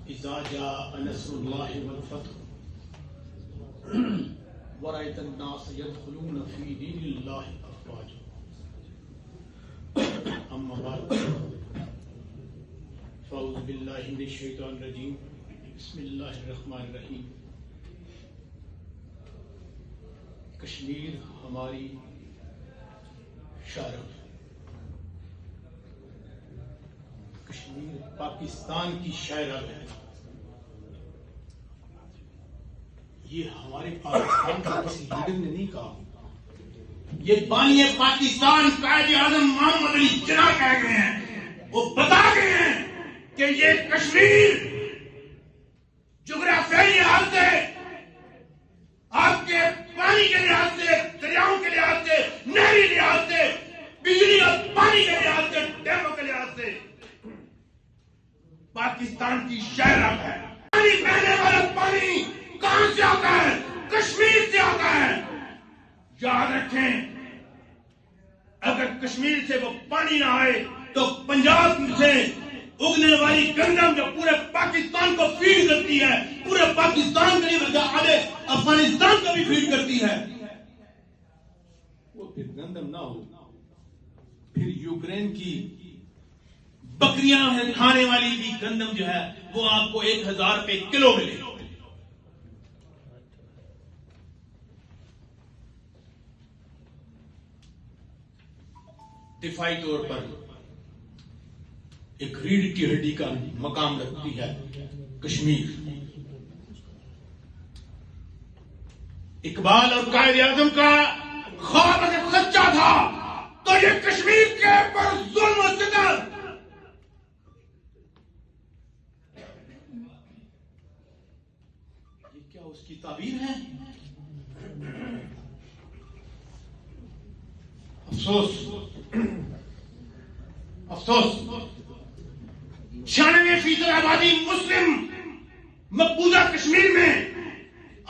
اذا جاء نصر اللہ والفتح ورأيت الناس يدخلون في دين الله أفواجا أما بعد فأعوذ بالله من الشيطان الرجيم بسم الله الرحمن الرحیم. کشمیر ہماری شرف، کشمیر پاکستان کی شرف ہے. یہ ہمارے پاکستان کا کسی لیڈر نے نہیں کہا، یہ بانی پاکستان قائد اعظم محمد علی جناح کہہ گئے ہیں. وہ بتا گئے ہیں کہ یہ کشمیر جغرافیائی لحاظ سے، آپ کے پانی کے لحاظ سے، دریاؤں کے لحاظ سے، نہری لحاظ سے، بجلی اور پانی کے لحاظ سے، ڈیموں کے لحاظ سے پاکستان کی شہرت ہے. پانی بہنے والا پانی کہاں سے آتا ہے؟ کشمیر سے آتا ہے. یاد رکھیں، اگر کشمیر سے وہ پانی نہ آئے تو پنجاب سے اگنے والی گندم جو پورے پاکستان کو فیڈ کرتی ہے، پورے پاکستان کے لیے بلکہ آدھے افغانستان کو بھی فیڈ کرتی ہے، وہ پھر گندم نہ ہو، پھر یوکرین کی بکریاں کھانے والی بھی گندم جو ہے وہ آپ کو 1000 روپے کلو ملے. دفاعی طور پر ایک ریڑھ کی ہڈی کا مقام رکھتی ہے کشمیر. اقبال اور قائد اعظم کا خواب اگر سچا تھا تو یہ کشمیر کے پر ظلم و ستم، یہ کیا اس کی تعبیر ہے؟ افسوس افسوس 96% آبادی مسلم مقبوضہ کشمیر میں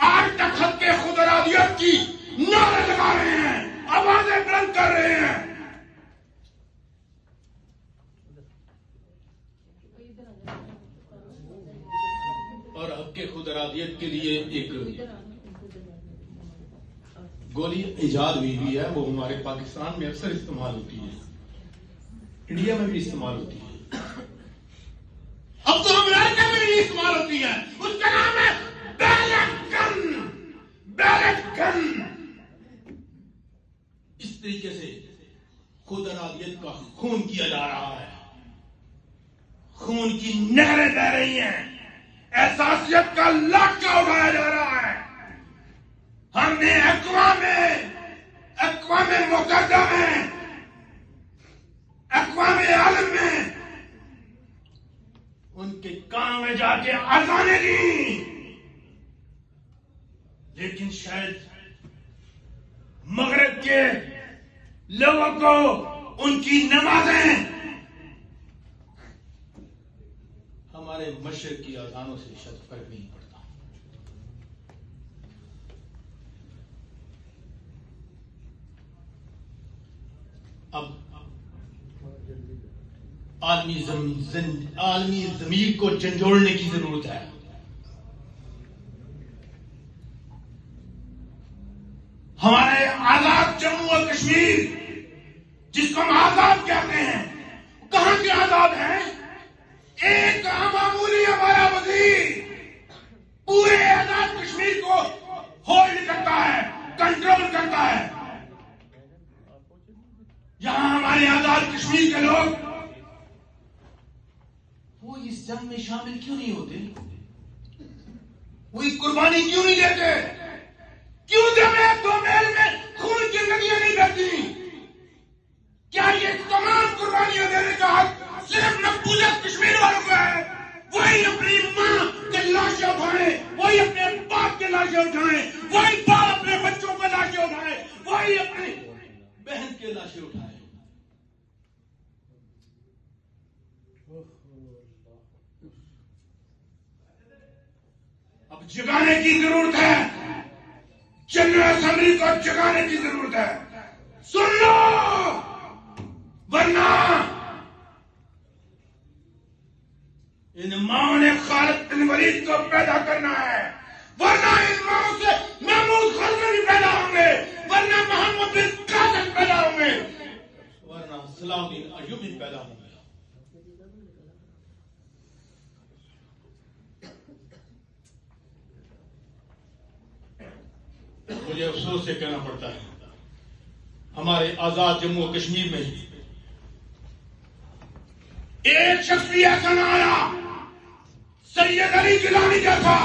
آج تک حق کے خود ارادیت کی نعرے لگا رہے ہیں، آوازیں بلند کر رہے ہیں. اور حق کے خود ارادیت کے لیے ایک گولی ایجاد ہوئی ہے، وہ ہمارے پاکستان میں اکثر استعمال ہوتی ہے، انڈیا میں بھی استعمال ہوتی ہے، اب تو امریکہ میں بھی استعمال ہوتی ہے. اس کا نام ہے بیلٹ گن. بیلٹ گن اس طریقے سے خود ارادیت کا خون کیا جا رہا ہے، خون کی نہریں بہ رہی ہیں، احساسیت کا لاٹھا اٹھایا جا رہا ہے. ہم نے اقوام متحدہ میں، اقوام عالم میں ان کے کام میں جا کے اذانیں دی، لیکن شاید مغرب کے لوگوں کو ان کی نمازیں ہمارے مشرق کی اذانوں سے شاید فرق نہیں پڑتا. اب عالمی ضمیر کو جھنجھوڑنے کی ضرورت ہے. ہمارے آزاد جموں اور کشمیر جس کو ہم آزاد کہتے ہیں، کہاں سے آزاد ہیں؟ ایک معمولی ہمارا وزیر پورے آزاد کشمیر کو ہولڈ کرتا ہے، کنٹرول کرتا ہے. یہاں ہمارے آزاد کشمیر کے لوگ وہ اس جنگ میں شامل کیوں نہیں ہوتے؟ وہ قربانی کیوں نہیں دیتے؟ کیوں جب ایک دو میل میں خون کی ندیاں نہیں بہتی؟ کیا یہ تمام قربانیاں دینے کا حق صرف مقبوضہ کشمیر والوں کو ہے؟ وہی اپنی ماں کے لاشیں اٹھائیں، وہی اپنے باپ کے لاشیں اٹھائیں، وہی باپ اپنے بچوں کے لاشیں اٹھائیں، وہی اپنی بہن کے لاشیں اٹھائیں. اب جگانے کی ضرورت ہے، جنرل اسمبلی کو جگانے کی ضرورت ہے. سن لو، ورنہ ان ماؤں نے خالد بن ولید کو پیدا کرنا ہے، ورنہ ان ماؤں سے محمود غزنوی پیدا ہوں گے، ورنہ محمد بن قاسم پیدا ہوں گے، ورنہ صلاح الدین ایوبی پیدا ہوں گے۔ مجھے افسوس سے کہنا پڑتا ہے ہمارے آزاد جموں و کشمیر میں ایک شخص بھی ایسا نہ آیا سید علی گیلانی جیسا،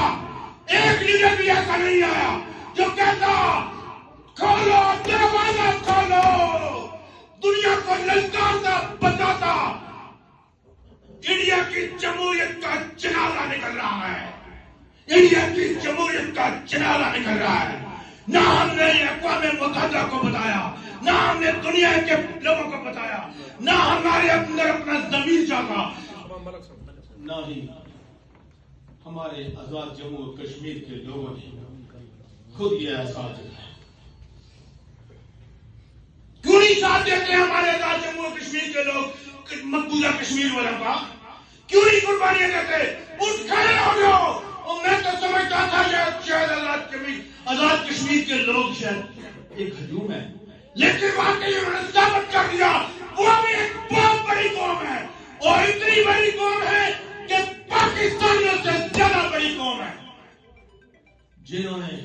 ایک لیڈر بھی ایسا نہیں آیا جو کہتا کھولو دروازہ کھولو، دنیا کو للکارتا بتاتا انڈیا کی جمہوریت کا جنازہ نکل رہا ہے، انڈیا کی جمہوریت کا جنازہ نکل رہا ہے۔ نہ ہم نے اقوام متحدہ کو بتایا، نہ ہم نے دنیا کے لوگوں کو بتایا، نہ ہمارے اندر اپنا ضمیر جاگا، نہ ہی ہمارے آزاد جموں و کشمیر کے لوگوں نے خود یہ احساس کیا۔ کیوں نہیں ساتھ دیتے ہمارے آزاد جموں و کشمیر کے لوگ مقبوضہ کشمیر والوں کا؟ کیوں نہیں قربانیاں دیتے؟ اٹھ کھڑے ہو جاؤ۔ اور میں تو سمجھتا تھا شاید آزاد کشمیر کے لوگ شاید ایک ہجوم ہے، لیکن واقعی انہوں نے ثابت کر دیا وہ بھی ایک بہت بڑی قوم ہے، اور اتنی بڑی قوم ہے کہ پاکستانیوں سے زیادہ بڑی قوم ہے، جنہوں نے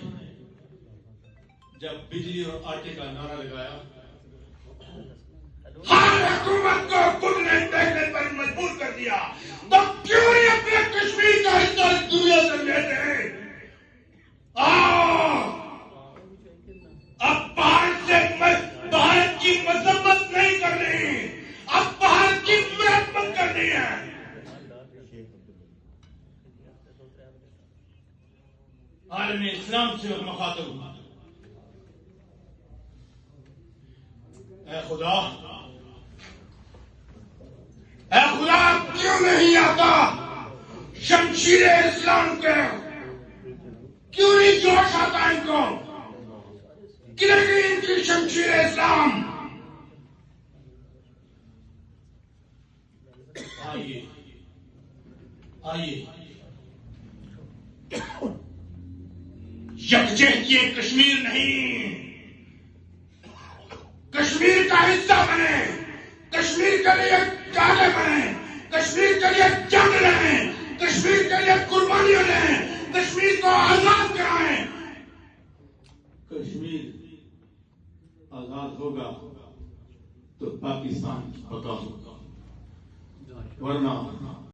جب بجلی اور آٹے کا نعرہ لگایا ہر حکومت کو خود نے دیکھنے پر مجبور کر دیا، تو کیوں نہیں اپنے کشمیر کا حصہ دنیا سے لیتے ہیں؟ اب بھارت کی مذمت نہیں کرنی، اب بھارت کی مرمت کرنی ہے۔ عالم اسلام سے مخاطب ہوں، اے خدا کیوں نہیں آتا شمشیر اسلام کے؟ کیوں نہیں جوش آتا ان کو؟ ان کی شمشیر اسلام؟ آئیے یکجہتی کشمیر نہیں، کشمیر کا حصہ بنے، کشمیر کے لیے جانے بنے، کشمیر کے لیے جنگ لڑیں، کشمیر کے لیے قربانیاں لیں، کشمیر کو آزاد کرائیں۔ کشمیر آزاد ہوگا تو پاکستان پکا ہوگا، ورنہ